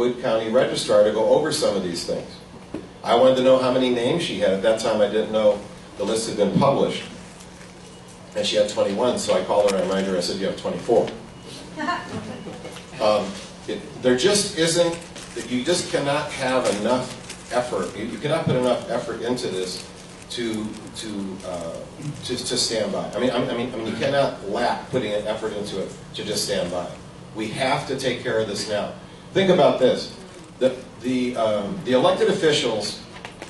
Wood County Registrar to go over some of these things. I wanted to know how many names she had. At that time, I didn't know the list had been published. And she had 21, so I called her and I reminded her, I said, you have 24. There just isn't, you just cannot have enough effort. You cannot put enough effort into this to stand by. I mean, you cannot lack putting an effort into it to just stand by. We have to take care of this now. Think about this. The elected officials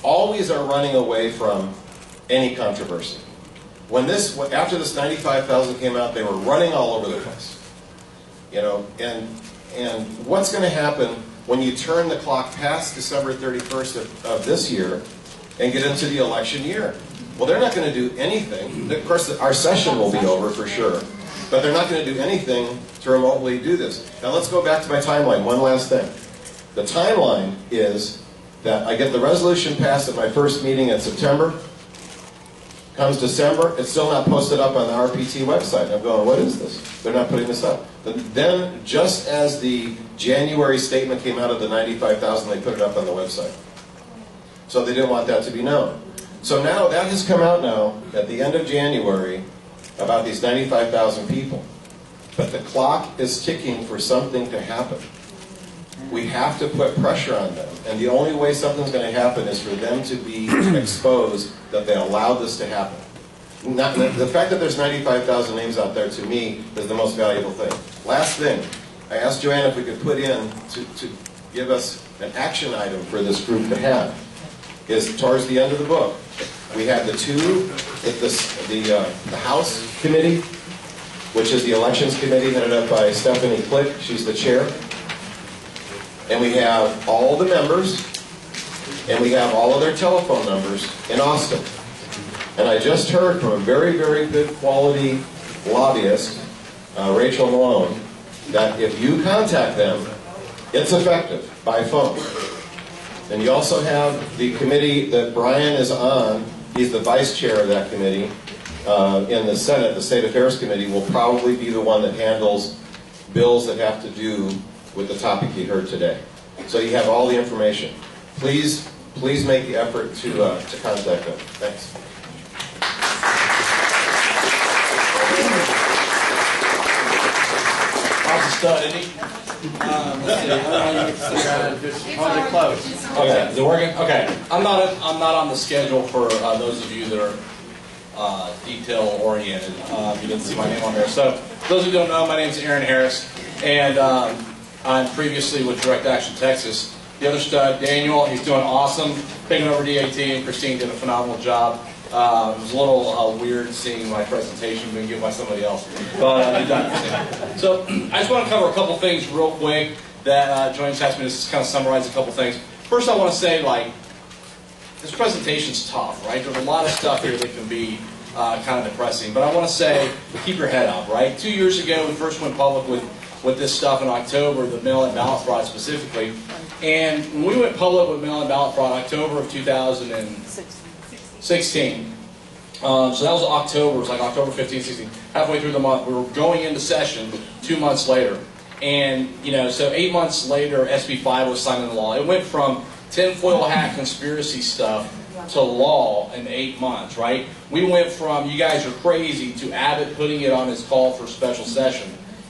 always are running away from any controversy. After this 95,000 came out, they were running all over the place. You know, and what's going to happen when you turn the clock past December 31st of this year and get into the election year? Well, they're not going to do anything. Of course, our session will be over for sure, but they're not going to do anything to remotely do this. Now, let's go back to my timeline. One last thing. The timeline is that I get the resolution passed at my first meeting in September. Comes December, it's still not posted up on the RPT website. I'm going, what is this? They're not putting this up. But then, just as the January statement came out of the 95,000, they put it up on the website. So they didn't want that to be known. So now, that has come out now, at the end of January, about these 95,000 people. But the clock is ticking for something to happen. We have to put pressure on them. And the only way something's going to happen is for them to be exposed that they allowed this to happen. The fact that there's 95,000 names out there, to me, is the most valuable thing. Last thing, I asked Joanne if we could put in to give us an action item for this group to have. Is towards the end of the book, we have the House Committee, which is the Elections Committee headed up by Stephanie Click. She's the chair. And we have all the members, and we have all of their telephone numbers in Austin. And I just heard from a very, very good quality lobbyist, Rachel Malone, that if you contact them, it's effective by phone. And you also have the committee that Brian is on. He's the vice chair of that committee. In the Senate, the State Affairs Committee will probably be the one that handles bills that have to do with the topic you heard today. So you have all the information. Please make the effort to contact them. Thanks. Bob's a stud, isn't he? Let's close. Okay, is it working? Okay, I'm not on the schedule for those of you that are detail oriented. You didn't see my name on there. So, for those who don't know, my name is Aaron Harris, and I'm previously with Direct Action Texas. The other stud, Daniel, he's doing awesome, taking over DAT, and Christine did a phenomenal job. It was a little weird seeing my presentation being given by somebody else, but you've done it. So I just want to cover a couple things real quick that Joanne asked me to kind of summarize a couple things. First, I want to say, this presentation's tough, right? There's a lot of stuff here that can be kind of depressing, but I want to say, keep your head up, right? 2 years ago, we first went public with this stuff in October, the mail-in ballot fraud specifically. And when we went public with mail-in ballot fraud, October of 2016. So that was October, it was like October 15, 16. Halfway through the month, we were going into session 2 months later. And, so 8 months later, SB 5 was signed into law. It went from tinfoil hat conspiracy stuff to law in 8 months, right? We went from, you guys are crazy, to Abbott putting it on his call for special session.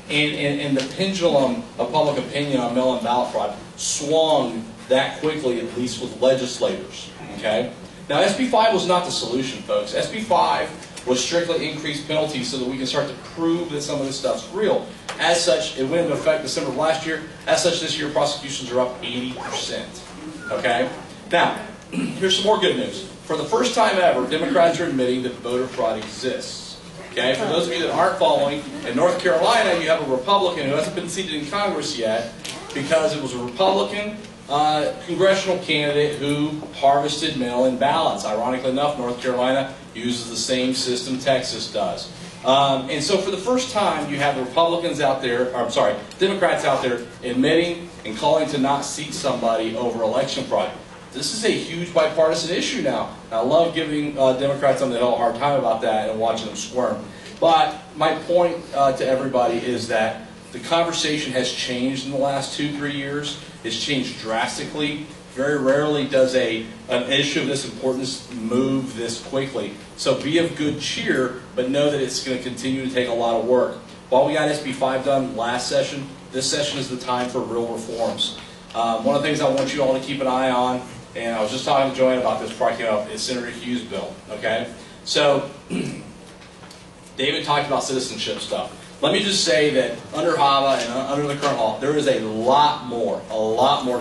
And the pendulum of public opinion on mail-in ballot fraud swung that quickly, at least with legislators. Okay? Now, SB 5 was not the solution, folks. SB 5 was strictly increased penalties so that we can start to prove that some of this stuff's real. As such, it went into effect December of last year. As such, this year, prosecutions are up 80%. Okay? Now, here's some more good news. For the first time ever, Democrats are admitting that voter fraud exists. Okay, for those of you that aren't following, in North Carolina, you have a Republican who hasn't been seated in Congress yet because it was a Republican congressional candidate who harvested mail-in ballots. Ironically enough, North Carolina uses the same system Texas does. And so for the first time, you have Democrats out there admitting and calling to not seat somebody over election fraud. This is a huge bipartisan issue now. I love giving Democrats on the Hill a hard time about that and watching them squirm. But my point to everybody is that the conversation has changed in the last 2-3 years, has changed drastically. Very rarely does an issue of this importance move this quickly. So be of good cheer, but know that it's going to continue to take a lot of work. While we got SB 5 done last session, this session is the time for real reforms. One of the things I want you all to keep an eye on, and I was just talking to Joanne about this before I came up, is Senator Hughes' bill. Okay, so David talked about citizenship stuff. Let me just say that under HAVA and under the current law, there is a lot more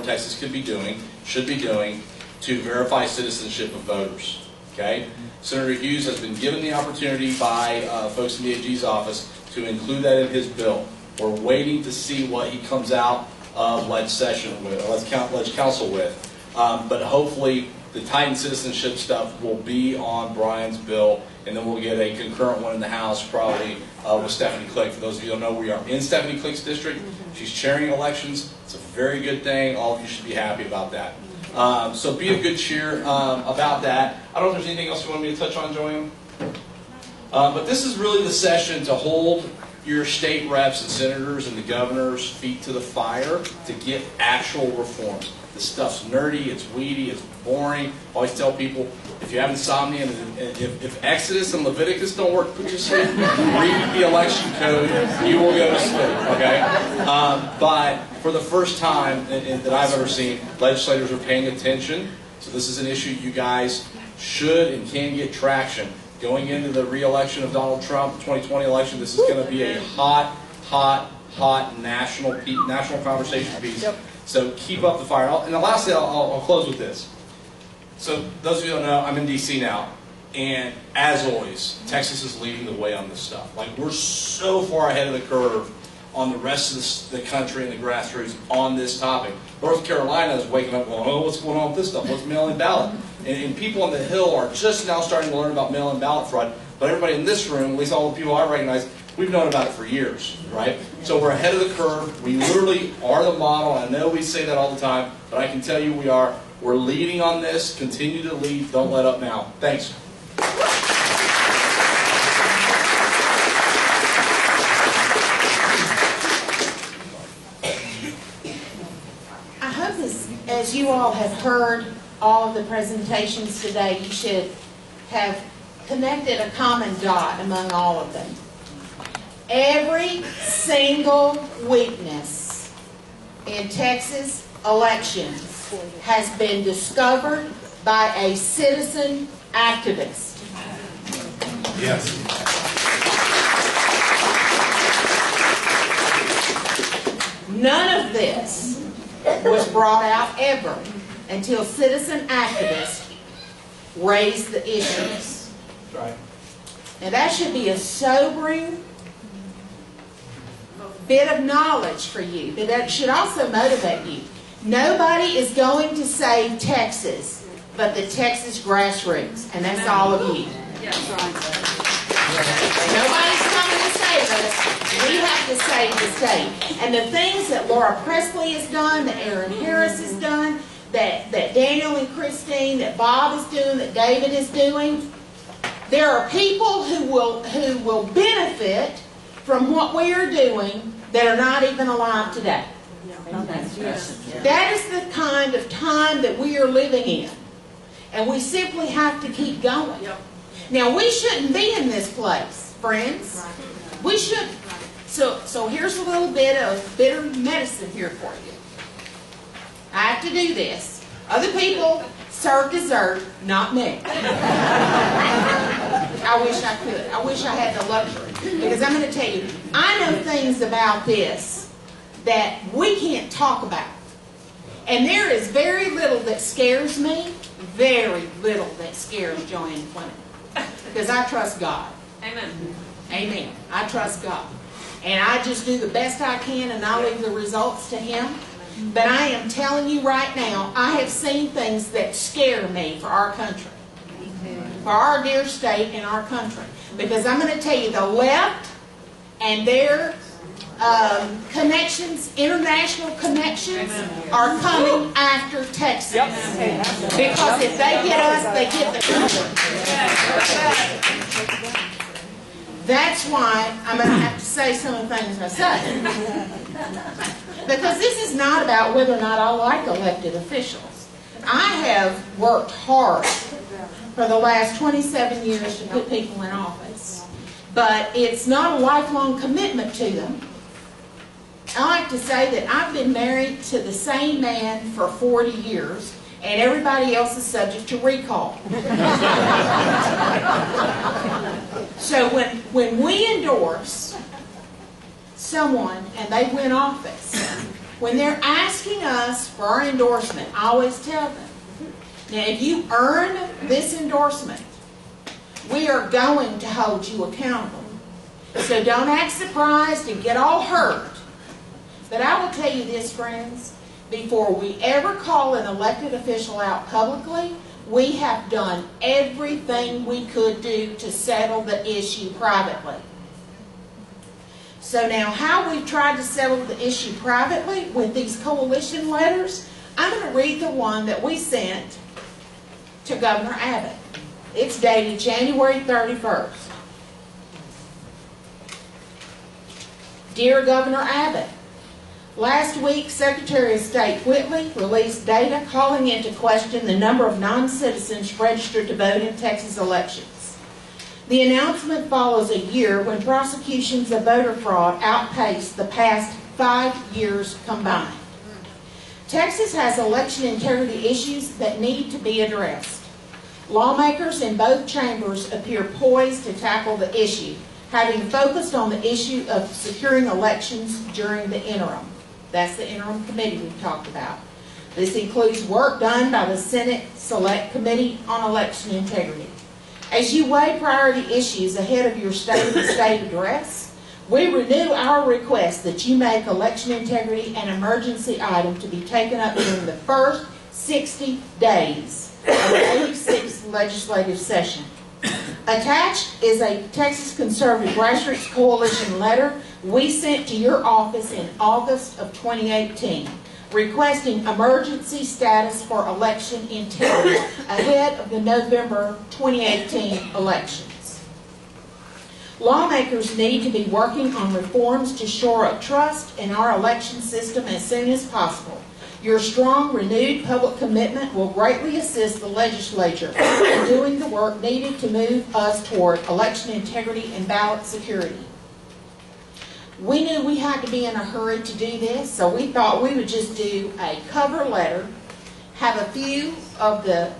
Texas could be doing, should be doing, to verify citizenship of voters. Okay, Senator Hughes has been given the opportunity by folks in the AG's office to include that in his bill. We're waiting to see what he comes out of legislation with, ledge council with. But hopefully the Titan citizenship stuff will be on Brian's bill, and then we'll get a concurrent one in the House probably with Stephanie Click. For those of you who don't know, we are in Stephanie Click's district. She's chairing elections. It's a very good thing. All of you should be happy about that. So be of good cheer about that. I don't know if there's anything else you want me to touch on, Joanne? But this is really the session to hold your state reps and senators and the governor's feet to the fire to get actual reforms. This stuff's nerdy, it's weedy, it's boring. I always tell people, if you have insomnia and if Exodus and Leviticus don't work, put your sleep. Read the election code, you will go to sleep, okay? But for the first time that I've ever seen, legislators are paying attention. So this is an issue you guys should and can get traction. Going into the re-election of Donald Trump, 2020 election, this is going to be a hot national conversation piece. Yep. So keep up the fire. And the last thing, I'll close with this. So those of you who don't know, I'm in D.C. now. And as always, Texas is leading the way on this stuff. Like, we're so far ahead of the curve on the rest of the country and the grassroots on this topic. North Carolina is waking up going, oh, what's going on with this stuff? What's mail-in ballot? And people on the Hill are just now starting to learn about mail-in ballot fraud. But everybody in this room, at least all the people I recognize, we've known about it for years, right? So we're ahead of the curve. We literally are the model. I know we say that all the time, but I can tell you we are. We're leading on this. Continue to lead. Don't let up now. Thanks. I hope as you all have heard all of the presentations today, you should have connected a common dot among all of them. Every single weakness in Texas elections has been discovered by a citizen activist. Yes. None of this was brought out ever until citizen activists raised the issues. Right. Now that should be a sobering bit of knowledge for you, but that should also motivate you. Nobody is going to save Texas but the Texas grassroots, and that's all of you. Nobody's coming to save us. We have to save the state. And the things that Laura Presley has done, that Aaron Harris has done, that Daniel and Christine, that Bob is doing, that David is doing, there are people who will benefit from what we are doing that are not even alive today. That is the kind of time that we are living in. And we simply have to keep going. Now, we shouldn't be in this place, friends. We shouldn't. So here's a little bit of bitter medicine here for you. I have to do this. Other people serve dessert, not me. I wish I could. I wish I had the luxury. Because I'm going to tell you, I know things about this that we can't talk about. And there is very little that scares me, very little that scares Joanne Clement. Because I trust God. Amen. Amen. I trust God. And I just do the best I can, and I leave the results to Him. But I am telling you right now, I have seen things that scare me for our country. For our dear state and our country. Because I'm going to tell you, the left and their connections, international connections, are coming after Texas. Because if they get us, they get the country. That's why I'm going to have to say some of the things I say. Because this is not about whether or not I like elected officials. I have worked hard for the last 27 years to put people in office. But it's not a lifelong commitment to them. I like to say that I've been married to the same man for 40 years, and everybody else is subject to recall. So when we endorse someone and they win office, when they're asking us for our endorsement, I always tell them, now if you earn this endorsement, we are going to hold you accountable. So don't act surprised and get all hurt. But I will tell you this, friends, before we ever call an elected official out publicly, we have done everything we could do to settle the issue privately. So now how we've tried to settle the issue privately with these coalition letters, I'm going to read the one that we sent to Governor Abbott. It's dated January 31st. Dear Governor Abbott, last week, Secretary of State Whitley released data calling into question the number of non-citizens registered to vote in Texas elections. The announcement follows a year when prosecutions of voter fraud outpaced the past 5 years combined. Texas has election integrity issues that need to be addressed. Lawmakers in both chambers appear poised to tackle the issue, having focused on the issue of securing elections during the interim. That's the interim committee we've talked about. This includes work done by the Senate Select Committee on Election Integrity. As you weigh priority issues ahead of your State of the State address, we renew our request that you make election integrity an emergency item to be taken up during the first 60 days of the 86th legislative session. Attached is a Texas Conservative Grassroots Coalition letter we sent to your office in August of 2018, requesting emergency status for election integrity ahead of the November 2018 elections. Lawmakers need to be working on reforms to shore up trust in our election system as soon as possible. Your strong, renewed public commitment will greatly assist the legislature in doing the work needed to move us toward election integrity and ballot security. We knew we had to be in a hurry to do this, so we thought we would just do a cover letter, have a few of the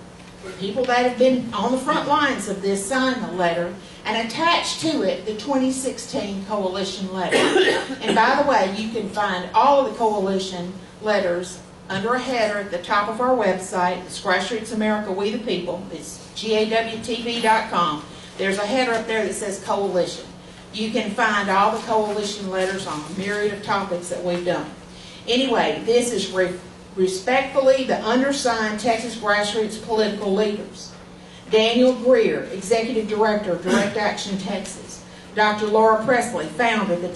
people that have been on the front lines of this sign the letter, and attach to it the 2016 coalition letter. And by the way, you can find all of the coalition letters under a header at the top of our website. It's Grassroots America, We the People. It's GAWTV.com. There's a header up there that says coalition. You can find all the coalition letters on a myriad of topics that we've done. Anyway, this is respectfully the undersigned Texas Grassroots political leaders. Daniel Greer, Executive Director of Direct Action Texas. Dr. Laura Presley, founder of the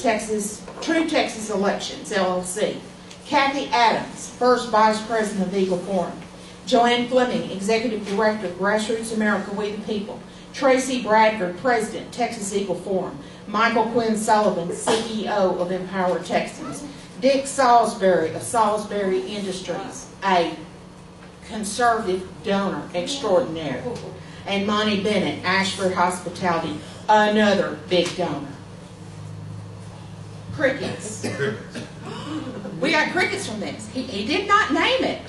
True Texas Elections, LLC. Kathy Adams, First Vice President of Eagle Forum. Joanne Fleming, Executive Director of Grassroots America, We the People. Tracy Bradford, President, Texas Eagle Forum. Michael Quinn Sullivan, CEO of Empower Texans. Dick Salisbury of Salisbury Industries, a conservative donor extraordinaire. And Monty Bennett, Ashford Hospitality, another big donor. Crickets. We got crickets from this. He did not name it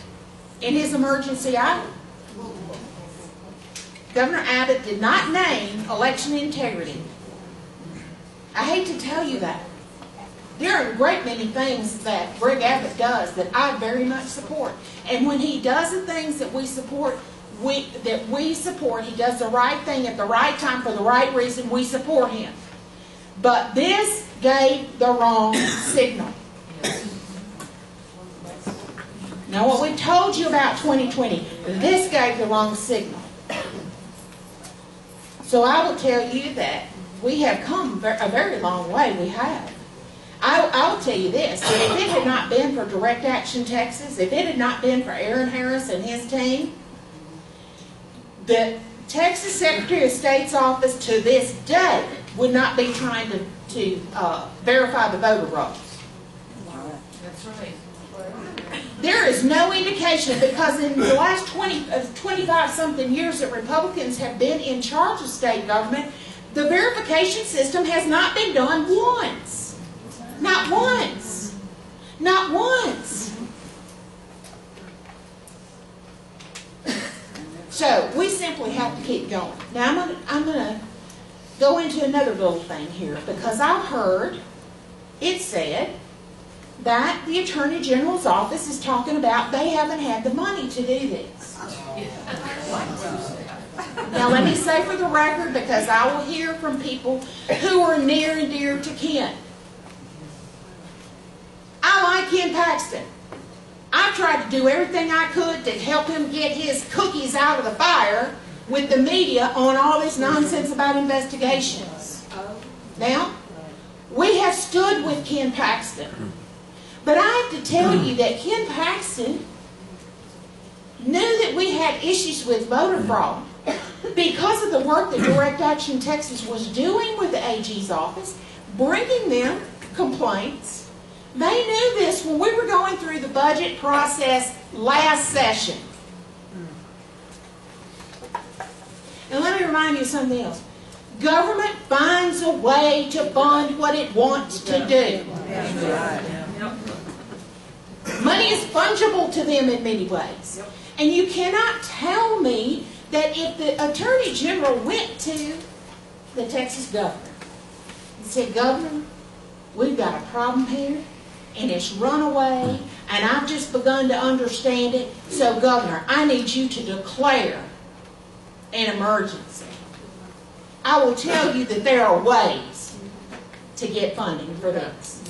in his emergency item. Governor Abbott did not name election integrity. I hate to tell you that. There are a great many things that Greg Abbott does that I very much support. And when he does the things that we support, he does the right thing at the right time for the right reason, we support him. But this gave the wrong signal. Now what we told you about 2020, this gave the wrong signal. So I will tell you that we have come a very long way, we have. I will tell you this, that if it had not been for Direct Action Texas, if it had not been for Aaron Harris and his team, the Texas Secretary of State's office to this day would not be trying to verify the voter rolls. That's right. There is no indication, because in the last 25-something years that Republicans have been in charge of state government, the verification system has not been done once. Not once. Not once. So we simply have to keep going. Now I'm going to go into another little thing here, because I've heard it said that the Attorney General's office is talking about they haven't had the money to do this. Now let me say for the record, because I will hear from people who are near and dear to Ken. I like Ken Paxton. I tried to do everything I could to help him get his cookies out of the fire with the media on all this nonsense about investigations. Now, we have stood with Ken Paxton. But I have to tell you that Ken Paxton knew that we had issues with voter fraud because of the work that Direct Action Texas was doing with the AG's office, bringing them complaints. They knew this when we were going through the budget process last session. And let me remind you of something else. Government finds a way to fund what it wants to do. Money is fungible to them in many ways. And you cannot tell me that if the Attorney General went to the Texas governor and said, Governor, we've got a problem here, and it's run away, and I've just begun to understand it, so Governor, I need you to declare an emergency. I will tell you that there are ways to get funding for this.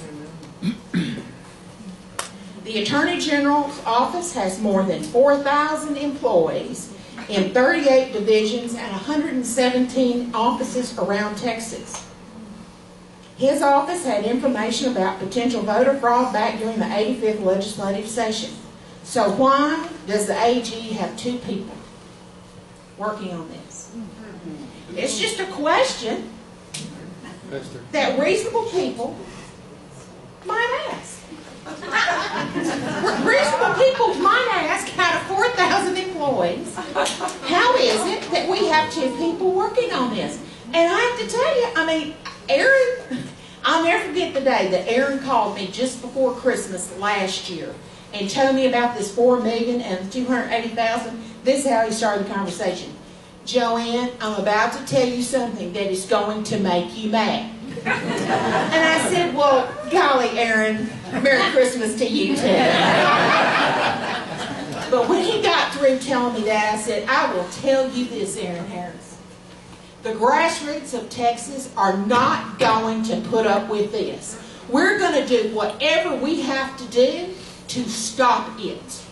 The Attorney General's office has more than 4,000 employees in 38 divisions and 117 offices around Texas. His office had information about potential voter fraud back during the 85th legislative session. So why does the AG have 2 people working on this? It's just a question that reasonable people might ask. Reasonable people might ask, out of 4,000 employees, how is it that we have 2 people working on this? And I have to tell you, I mean, Aaron, I'll never forget the day that Aaron called me just before Christmas last year and told me about this $4 million and $280,000. This is how he started the conversation. Joanne, I'm about to tell you something that is going to make you mad. And I said, well, golly, Aaron, Merry Christmas to you too. But when he got through telling me that, I said, I will tell you this, Aaron Harris. The grassroots of Texas are not going to put up with this. We're going to do whatever we have to do to stop it.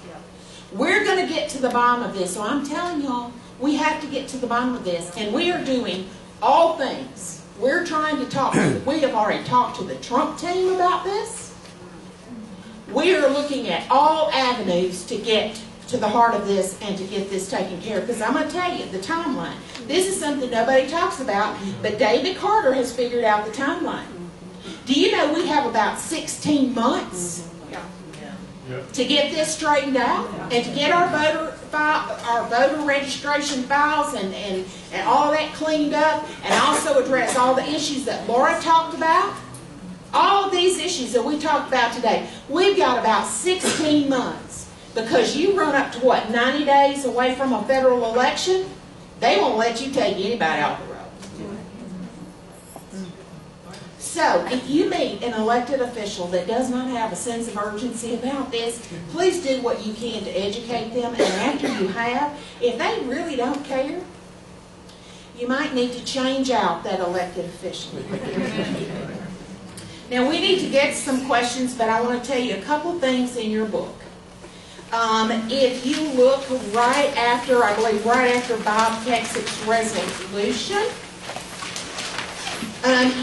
We're going to get to the bottom of this. So I'm telling y'all, we have to get to the bottom of this. And we are doing all things. We're trying to talk to, we have already talked to the Trump team about this. We are looking at all avenues to get to the heart of this and to get this taken care of. Because I'm going to tell you, the timeline. This is something nobody talks about, but David Carter has figured out the timeline. Do you know we have about 16 months to get this straightened out and to get our voter registration files and all that cleaned up, and also address all the issues that Laura talked about? All of these issues that we talked about today, we've got about 16 months. Because you run up to, what, 90 days away from a federal election, they won't let you take anybody off the road. So, if you meet an elected official that does not have a sense of urgency about this, please do what you can to educate them. And after you have, if they really don't care, you might need to change out that elected official. Now, we need to get to some questions, but I want to tell you a couple of things in your book. If you look right after, I believe right after Bob Texas resolution,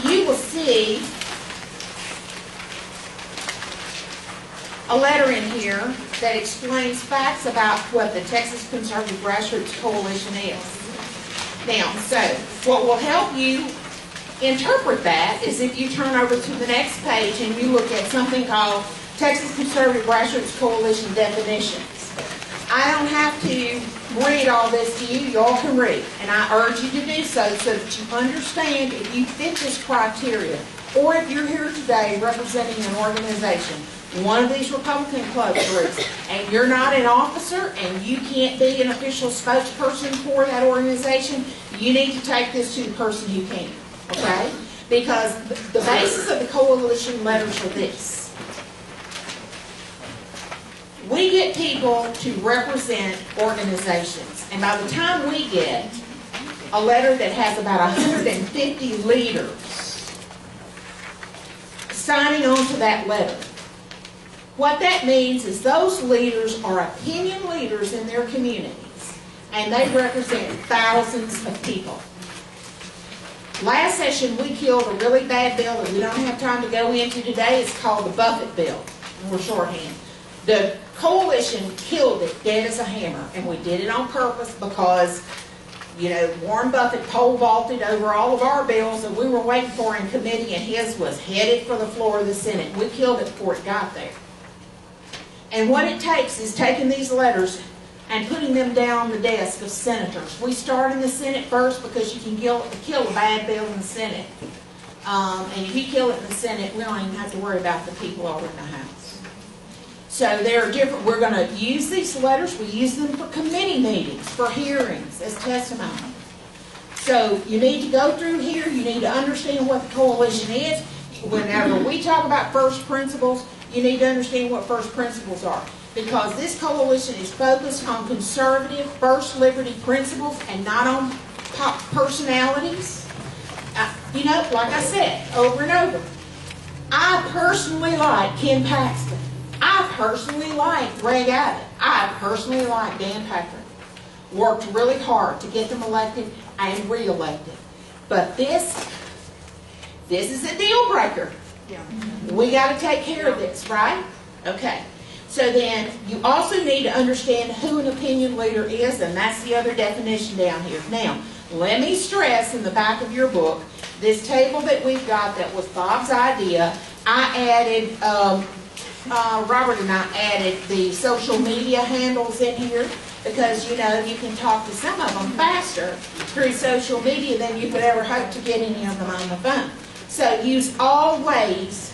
you will see a letter in here that explains facts about what the Texas Conservative Grassroots Coalition is. Now, so what will help you interpret that is if you turn over to the next page and you look at something called Texas Conservative Grassroots Coalition definitions. I don't have to read all this to you. Y'all can read. And I urge you to do so that you understand if you fit this criteria, or if you're here today representing an organization, one of these Republican club groups, and you're not an officer and you can't be an official spokesperson for that organization, you need to take this to the person who can, okay? Because the basis of the coalition letters are this. We get people to represent organizations, and by the time we get a letter that has about 150 leaders signing on to that letter, what that means is those leaders are opinion leaders in their communities, and they represent thousands of people. Last session, we killed a really bad bill that we don't have time to go into today. It's called the Buffett bill. We're shorthand. The coalition killed it dead as a hammer, and we did it on purpose because, you know, Warren Buffett pole vaulted over all of our bills that we were waiting for in committee, and his was headed for the floor of the Senate. We killed it before it got there. And what it takes is taking these letters and putting them down on the desk of senators. We start in the Senate first because you can kill a bad bill in the Senate. And if you kill it in the Senate, we don't even have to worry about the people over in the House. So there are different, we're going to use these letters, we use them for committee meetings, for hearings, as testimony. So you need to go through here, you need to understand what the coalition is. Whenever we talk about first principles, you need to understand what first principles are. Because this coalition is focused on conservative First Liberty principles and not on personalities. You know, like I said, over and over, I personally like Ken Paxton. I personally like Greg Abbott. I personally like Dan Patrick. Worked really hard to get them elected and re-elected. But this is a deal breaker. We got to take care of this, right? Okay. So then you also need to understand who an opinion leader is, and that's the other definition down here. Now, let me stress in the back of your book, this table that we've got that was Bob's idea, I added, Robert and I added the social media handles in here because, you know, you can talk to some of them faster through social media than you could ever hope to get any of them on the phone. So use all ways,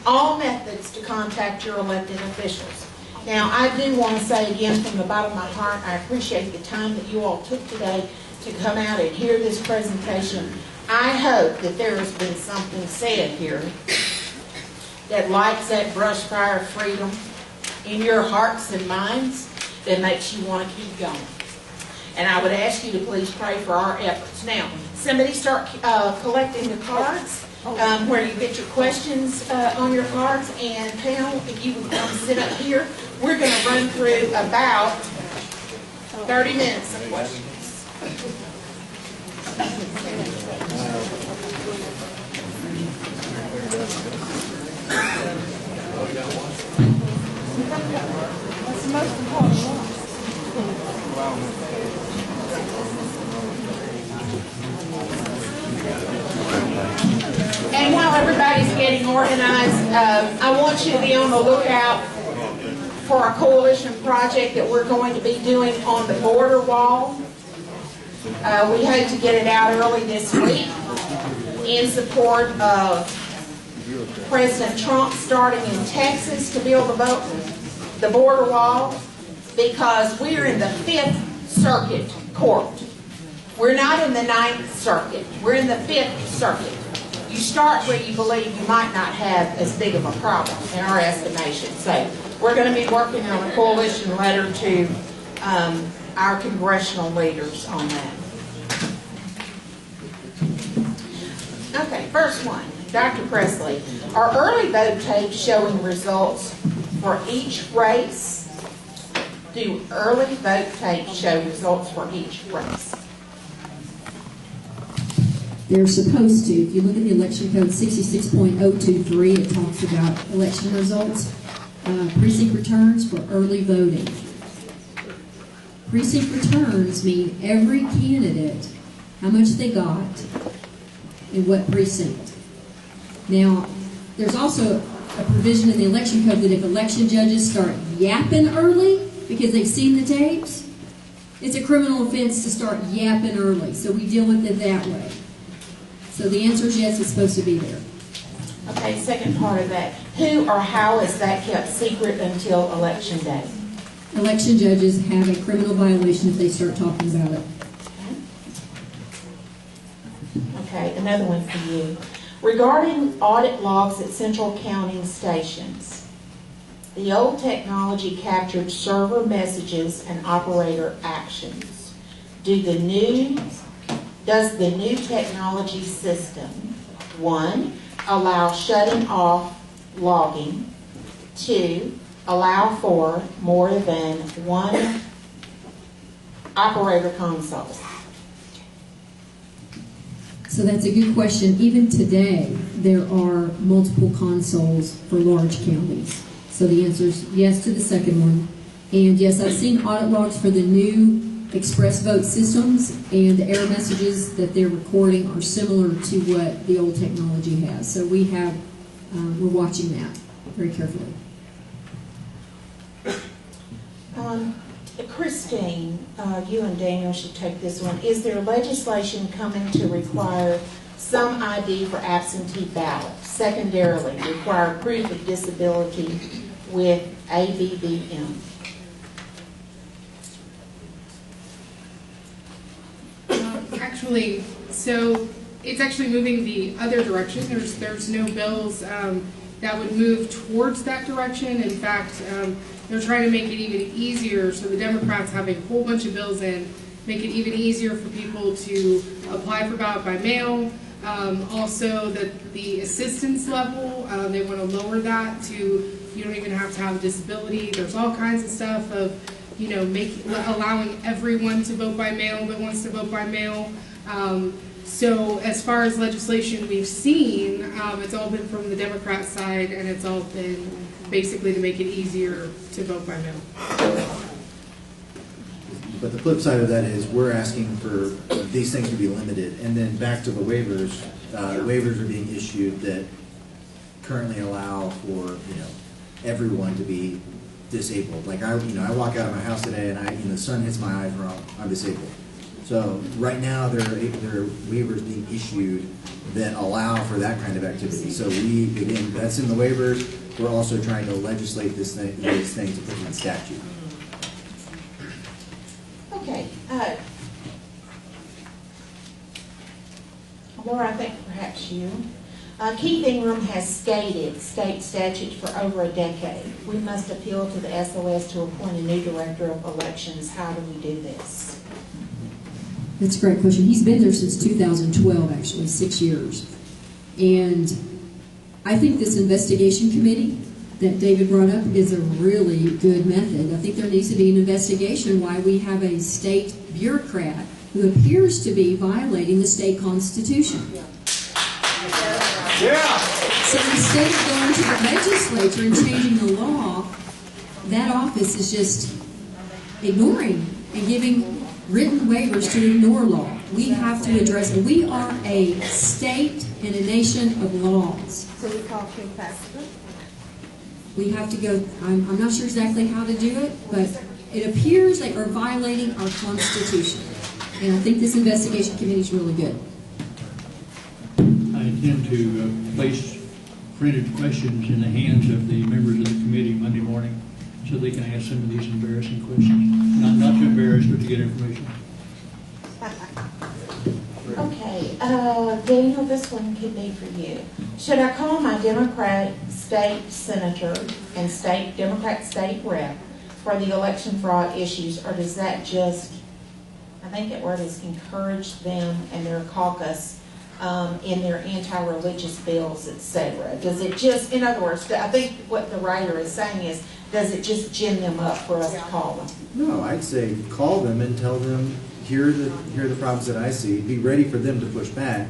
all methods to contact your elected officials. Now, I do want to say again from the bottom of my heart, I appreciate the time that you all took today to come out and hear this presentation. I hope that there has been something said here that lights that brush fire of freedom in your hearts and minds that makes you want to keep going. And I would ask you to please pray for our efforts. Now, somebody start collecting the cards where you get your questions on your cards. And panel, if you would come sit up here, we're going to run through about 30 minutes of questions. That's the most important one. And while everybody's getting organized, I want you to be on the lookout for a coalition project that we're going to be doing on the border wall. We hope to get it out early this week in support of President Trump starting in Texas to build the border wall, because we're in the 5th Circuit Court. We're not in the 9th Circuit. We're in the 5th Circuit. You start where you believe you might not have as big of a problem in our estimation. So we're going to be working on a coalition letter to our congressional leaders on that. Okay, first one. Dr. Presley, are early vote tapes showing results for each race? Do early vote tapes show results for each race? They're supposed to. If you look at the election code 66.023, it talks about election results, precinct returns for early voting. Precinct returns mean every candidate, how much they got, in what precinct. Now, there's also a provision in the election code that if election judges start yapping early because they've seen the tapes, it's a criminal offense to start yapping early. So we deal with it that way. So the answer is yes, it's supposed to be there. Okay, second part of that. Who or how is that kept secret until election day? Election judges have a criminal violation if they start talking about it. Okay, another one for you. Regarding audit logs at central counting stations, the old technology captured server messages and operator actions. Does the new technology system, 1, allow shutting off logging, 2, allow for more than one operator console? So that's a good question. Even today, there are multiple consoles for large counties. So the answer is yes to the second one. And yes, I've seen audit logs for the new express vote systems, and the error messages that they're recording are similar to what the old technology has. So we're watching that very carefully. Christine, you and Daniel should take this one. Is there legislation coming to require some ID for absentee ballots? Secondarily, require proof of disability with ABBM? Actually, so it's actually moving the other direction. There's no bills that would move towards that direction. In fact, they're trying to make it even easier. So the Democrats have a whole bunch of bills in, make it even easier for people to apply for ballot by mail. Also, the assistance level, they want to lower that to, you don't even have to have a disability. There's all kinds of stuff of, allowing everyone to vote by mail that wants to vote by mail. So as far as legislation we've seen, it's all been from the Democrat side, and it's all been basically to make it easier to vote by mail. But the flip side of that is we're asking for these things to be limited. And then back to the waivers, waivers are being issued that currently allow for, everyone to be disabled. Like I walk out of my house today and the sun hits my eyes wrong, I'm disabled. So right now there are waivers being issued that allow for that kind of activity. So again, that's in the waivers. We're also trying to legislate these things to put in statute. Okay. Laura, I think perhaps you. Keith Ingram has stated state statutes for over a decade. We must appeal to the SOS to appoint a new director of elections. How do we do this? That's a great question. He's been there since 2012, actually, 6 years. And I think this investigation committee that David brought up is a really good method. I think there needs to be an investigation why we have a state bureaucrat who appears to be violating the state constitution. Yeah. So instead of going to the legislature and changing the law, that office is just ignoring and giving written waivers to ignore law. We have to address it. We are a state and a nation of laws. So we call King Pastor. We have to go, I'm not sure exactly how to do it, but it appears they are violating our Constitution. And I think this investigation committee is really good. I intend to place printed questions in the hands of the members of the committee Monday morning so they can ask some of these embarrassing questions. Not to embarrass, but to get information. Okay, Daniel, this one could be for you. Should I call my Democrat state senator and Democrat state rep for the election fraud issues, or does that just, I think that word is encourage them and their caucus in their anti-religious bills, etc.? Does it just, in other words, I think what the writer is saying is, does it just gin them up for us to call them? No, I'd say call them and tell them, here are the problems that I see. Be ready for them to push back,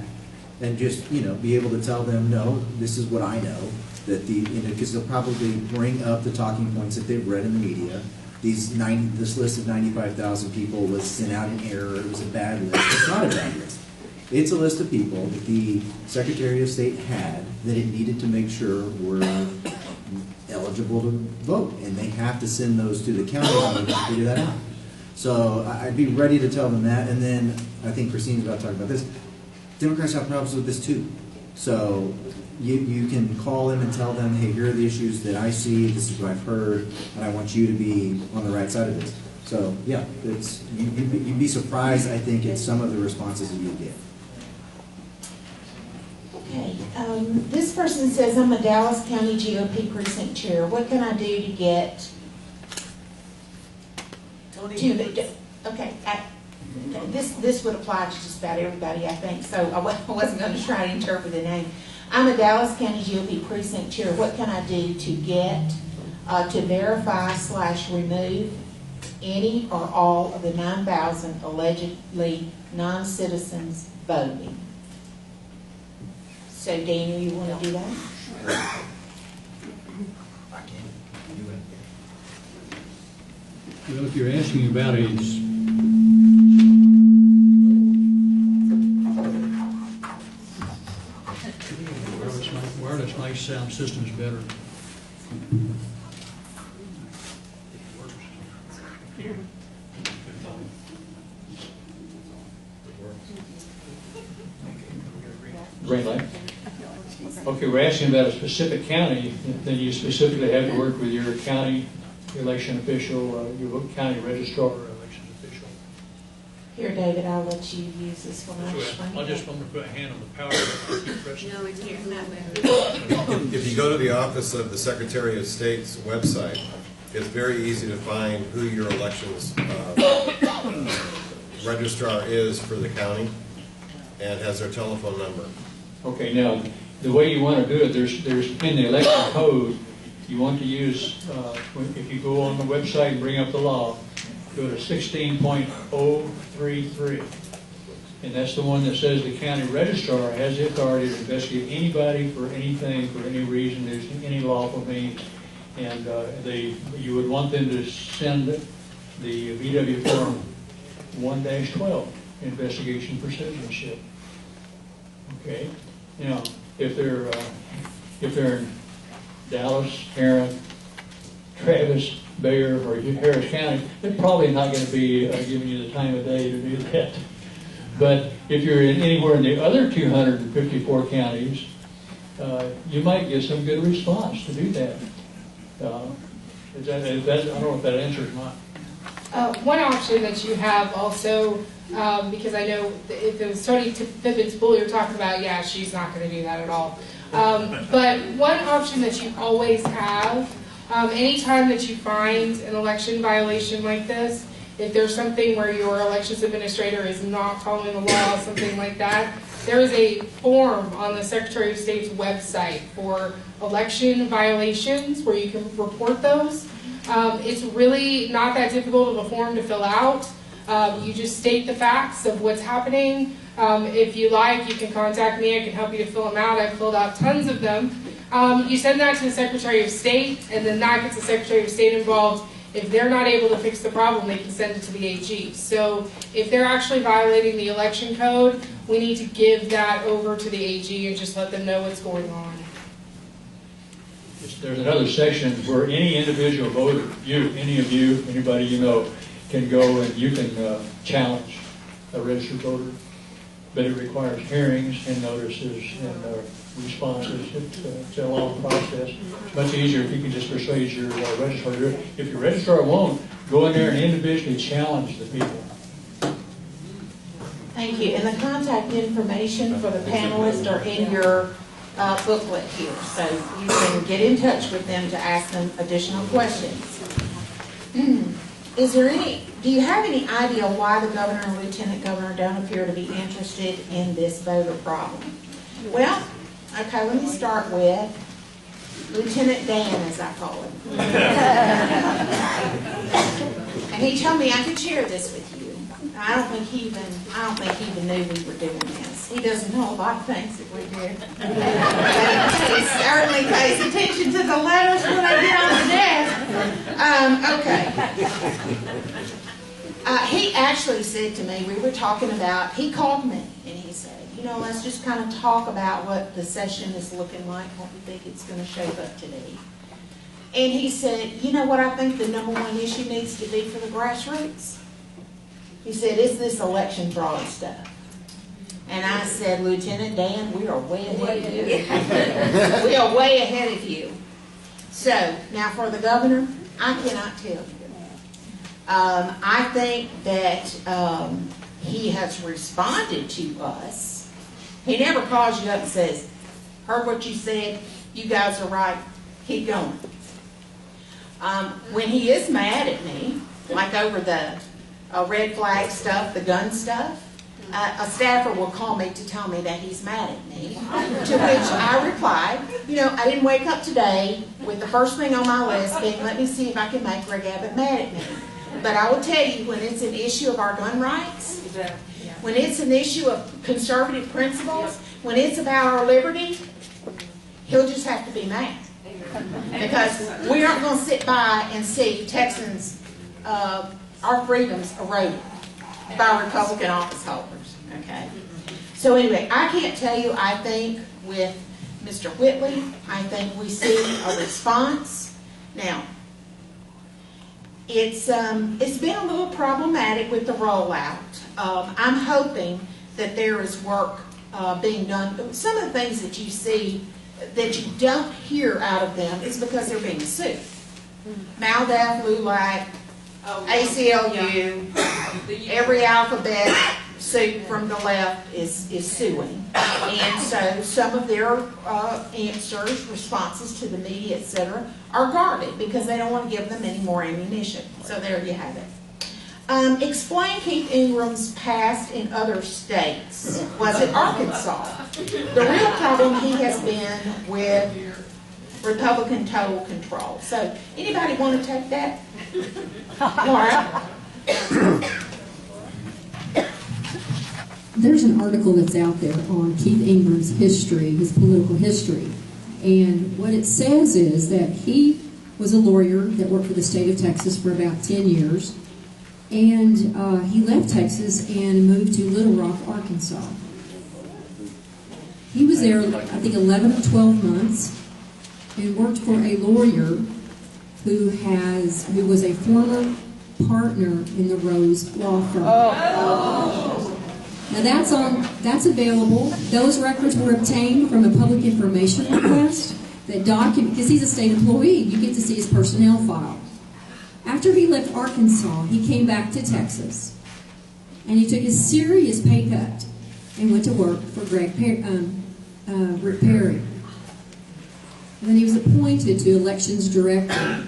and just be able to tell them, no, this is what I know. That because they'll probably bring up the talking points that they've read in the media. This list of 95,000 people was sent out in error. It was a bad list. It's not a bad list. It's a list of people that the Secretary of State had that it needed to make sure were eligible to vote, and they have to send those to the county and figure that out. So I'd be ready to tell them that, and then I think Christine's about to talk about this. Democrats have problems with this too. So you can call them and tell them, hey, here are the issues that I see, this is what I've heard, and I want you to be on the right side of this. So yeah, you'd be surprised, I think, at some of the responses that you get. Okay, this person says, I'm a Dallas County GOP precinct chair. What can I do to get okay, this would apply to just about everybody, I think, so I wasn't going to try to interpret the name. I'm a Dallas County GOP precinct chair. What can I do to get, to verify/remove any or all of the 9,000 allegedly non-citizens voting? So Daniel, you want to do that? Well, if you're asking about a wireless nice sound system is better. Green light. Okay, we're asking about a specific county, then you specifically have to work with your county election official, your county registrar or election official. Here, David, I'll let you use this one. I just want to put a hand on the power button. Keep pressing. No, it's here. If you go to the Office of the Secretary of State's website, it's very easy to find who your elections registrar is for the county and has their telephone number. Okay, now, the way you want to do it, there's in the election code, you want to use, if you go on the website and bring up the law, go to 16.033. And that's the one that says the county registrar has the authority to investigate anybody for anything, for any reason, there's any lawful means. And you would want them to send the VW form 1-12, investigation for citizenship. Okay? Now, if they're in Dallas, Tarrant, Travis, Bayer, or Harris County, they're probably not going to be giving you the time of day to do that. But if you're in anywhere in the other 254 counties, you might get some good response to do that. I don't know if that answers mine. One option that you have also, because I know if it was Tony Pippen's bull you're talking about, yeah, she's not going to do that at all. But one option that you always have, anytime that you find an election violation like this, if there's something where your elections administrator is not following the law, something like that, there is a form on the Secretary of State's website for election violations where you can report those. It's really not that difficult of a form to fill out. You just state the facts of what's happening. If you like, you can contact me. I can help you to fill them out. I've filled out tons of them. You send that to the Secretary of State, and then that gets the Secretary of State involved. If they're not able to fix the problem, they can send it to the AG. So if they're actually violating the election code, we need to give that over to the AG and just let them know what's going on. There's another section where any individual voter, any of you, anybody you know, can go and you can challenge a registered voter. But it requires hearings and notices and responses. It's a long process. It's much easier if you can just persuade your registrar to do it. If your registrar won't, go in there and individually challenge the people. Thank you. And the contact information for the panelists are in your booklet here, so you can get in touch with them to ask them additional questions. Do you have any idea why the governor and lieutenant governor don't appear to be interested in this voter problem? Well, okay, let me start with Lieutenant Dan, as I call him. And he told me I could share this with you. I don't think he even knew we were doing this. He doesn't know a lot of things that we do. He certainly pays attention to the letters when they get on the desk. Okay. He actually said to me, we were talking about, he called me and he said, let's just kind of talk about what the session is looking like, what we think it's going to shape up to be. And he said, you know what I think the number one issue needs to be for the grassroots? He said, it's this election fraud stuff. And I said, Lieutenant Dan, we are way ahead of you. We are way ahead of you. So, now for the governor, I cannot tell you. I think that he has responded to us. He never calls you up and says, heard what you said, you guys are right, keep going. When he is mad at me, like over the red flag stuff, the gun stuff, a staffer will call me to tell me that he's mad at me, to which I replied, I didn't wake up today with the first thing on my list being, let me see if I can make Greg Abbott mad at me. But I will tell you, when it's an issue of our gun rights, when it's an issue of conservative principles, when it's about our liberty, he'll just have to be mad. Because we aren't going to sit by and see Texans, our freedoms eroded by Republican office holders. Okay? So anyway, I can't tell you, I think with Mr. Whitley, I think we see a response. Now, it's been a little problematic with the rollout. I'm hoping that there is work being done. Some of the things that you see that you don't hear out of them is because they're being sued. MALDAF, LULAC, ACLU, every alphabet suit from the left is suing. And so some of their answers, responses to the media, etc., are guarded because they don't want to give them any more ammunition. So there you have it. Explain Keith Ingram's past in other states. Was it Arkansas? The real problem he has been with Republican total control. So anybody want to take that? Laura? There's an article that's out there on Keith Ingram's history, his political history. And what it says is that he was a lawyer that worked for the state of Texas for about 10 years. And he left Texas and moved to Little Rock, Arkansas. He was there, I think, 11 or 12 months and worked for a lawyer who was a former partner in the Rose Law Firm. Now that's available. Those records were obtained from a public information request that document, because he's a state employee, you get to see his personnel file. After he left Arkansas, he came back to Texas, and he took a serious pay cut and went to work for Rick Perry. And then he was appointed to elections director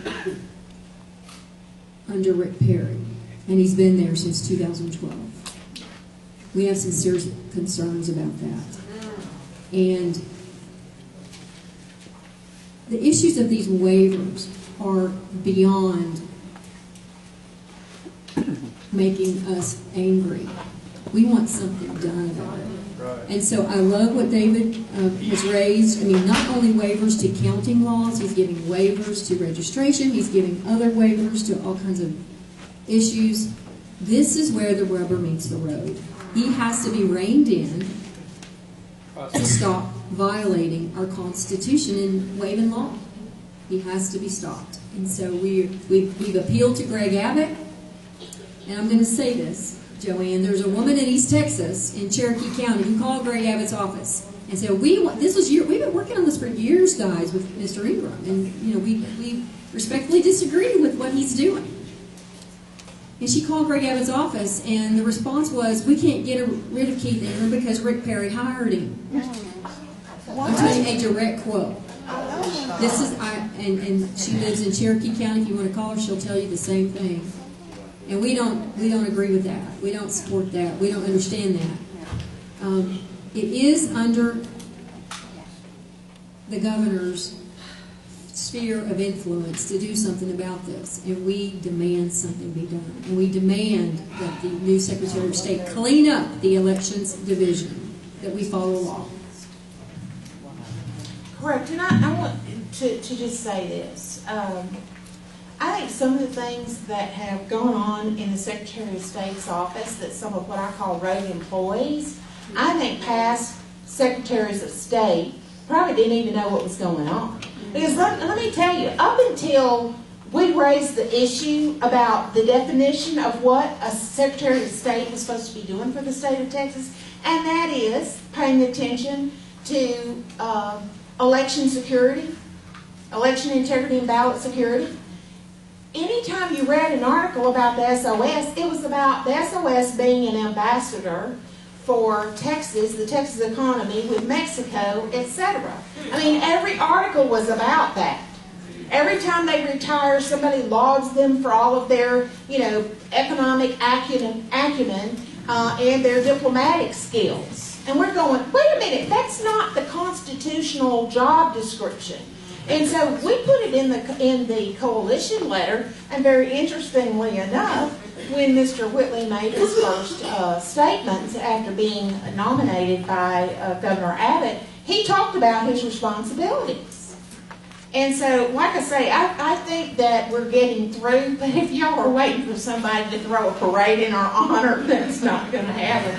under Rick Perry, and he's been there since 2012. We have some serious concerns about that. And the issues of these waivers are beyond making us angry. We want something done about it. And so I love what David has raised. I mean, not only waivers to counting laws, he's giving waivers to registration, he's giving other waivers to all kinds of issues. This is where the rubber meets the road. He has to be reined in to stop violating our Constitution and waiving law. He has to be stopped. And so we've appealed to Greg Abbott. And I'm going to say this, Joanne, there's a woman in East Texas, in Cherokee County, who called Greg Abbott's office and said, we've been working on this for years, guys, with Mr. Ingram. And, we respectfully disagree with what he's doing. And she called Greg Abbott's office, and the response was, we can't get rid of Keith Ingram because Rick Perry hired him. I'm telling you a direct quote. This is, and she lives in Cherokee County. If you want to call her, she'll tell you the same thing. And we don't agree with that. We don't support that. We don't understand that. It is under the governor's sphere of influence to do something about this, and we demand something be done. And we demand that the new Secretary of State clean up the elections division, that we follow law. Correct. And I want to just say this. I think some of the things that have gone on in the Secretary of State's office, that some of what I call rogue employees I think past secretaries of state probably didn't even know what was going on. Because let me tell you, up until we raised the issue about the definition of what a Secretary of State was supposed to be doing for the state of Texas, and that is paying attention to election security, election integrity and ballot security. Anytime you read an article about the SOS, it was about the SOS being an ambassador for Texas, the Texas economy with Mexico, etc. I mean, every article was about that. Every time they retire, somebody lauds them for all of their, economic acumen and their diplomatic skills. And we're going, wait a minute, that's not the constitutional job description. And so we put it in the coalition letter, and very interestingly enough, when Mr. Whitley made his first statement after being nominated by Governor Abbott, he talked about his responsibilities. And so, like I say, I think that we're getting through, but if y'all are waiting for somebody to throw a parade in our honor, that's not going to happen.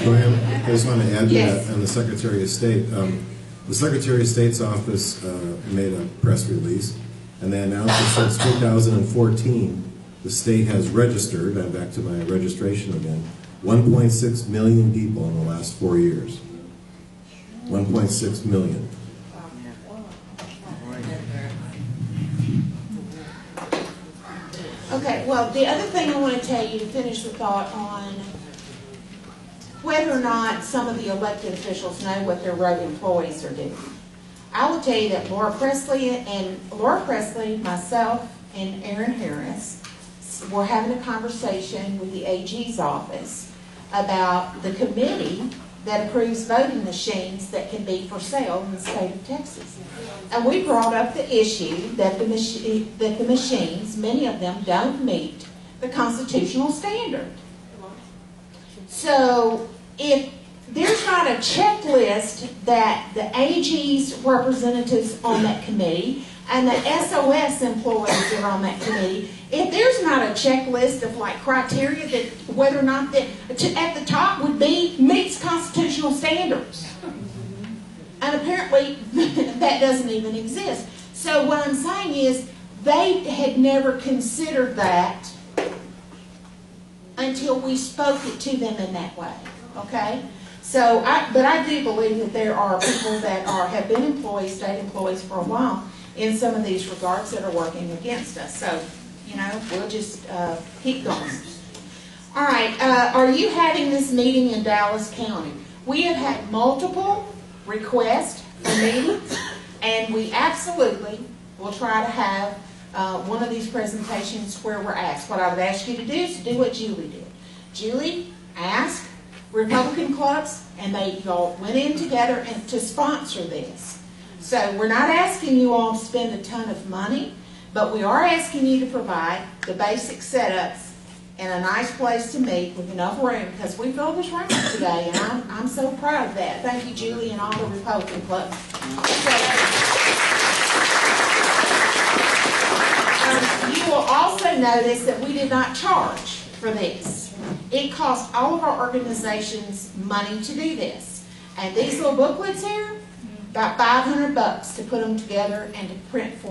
Joanne, I just want to add to Yes. that on the Secretary of State. The Secretary of State's office made a press release, and they announced that since 2014, the state has registered, and back to my registration again, 1.6 million people in the last 4 years. 1.6 million. Okay, well, the other thing I want to tell you to finish the thought on whether or not some of the elected officials know what their road employees are doing. I will tell you that Laura Presley, myself, and Aaron Harris were having a conversation with the AG's office about the committee that approves voting machines that can be for sale in the state of Texas. And we brought up the issue that the machines, many of them, don't meet the constitutional standard. So if there's not a checklist that the AG's representatives on that committee and the SOS employees that are on that committee, if there's not a checklist of criteria that whether or not that at the top would be meets constitutional standards, and apparently that doesn't even exist. So what I'm saying is they had never considered that until we spoke it to them in that way. Okay. So, but I do believe that there are people that have been employees, state employees for a while in some of these regards that are working against us. So, we'll just keep going. All right, are you having this meeting in Dallas County? We have had multiple requests for meetings, and we absolutely will try to have one of these presentations where we're asked. What I would ask you to do is to do what Julie did. Julie asked Republican clubs, and they all went in together and to sponsor this. So we're not asking you all to spend a ton of money, but we are asking you to provide the basic setups and a nice place to meet with enough room, because we filled this room today, and I'm so proud of that. Thank you, Julie, and all the Republican clubs. You will also notice that we did not charge for this. It cost all of our organizations money to do this. And these little booklets here, about $500 to put them together and to print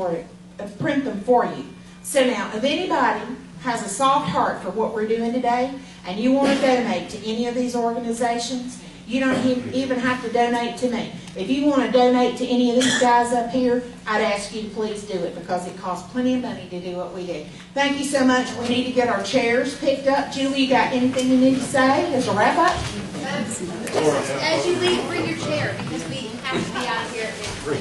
them for you. So now, if anybody has a soft heart for what we're doing today, and you want to donate to any of these organizations, you don't even have to donate to me. If you want to donate to any of these guys up here, I'd ask you to please do it, because it costs plenty of money to do what we do. Thank you so much. We need to get our chairs picked up. Julie, you got anything you need to say as a wrap up? As you leave, bring your chair, because we have to be out of here at 3.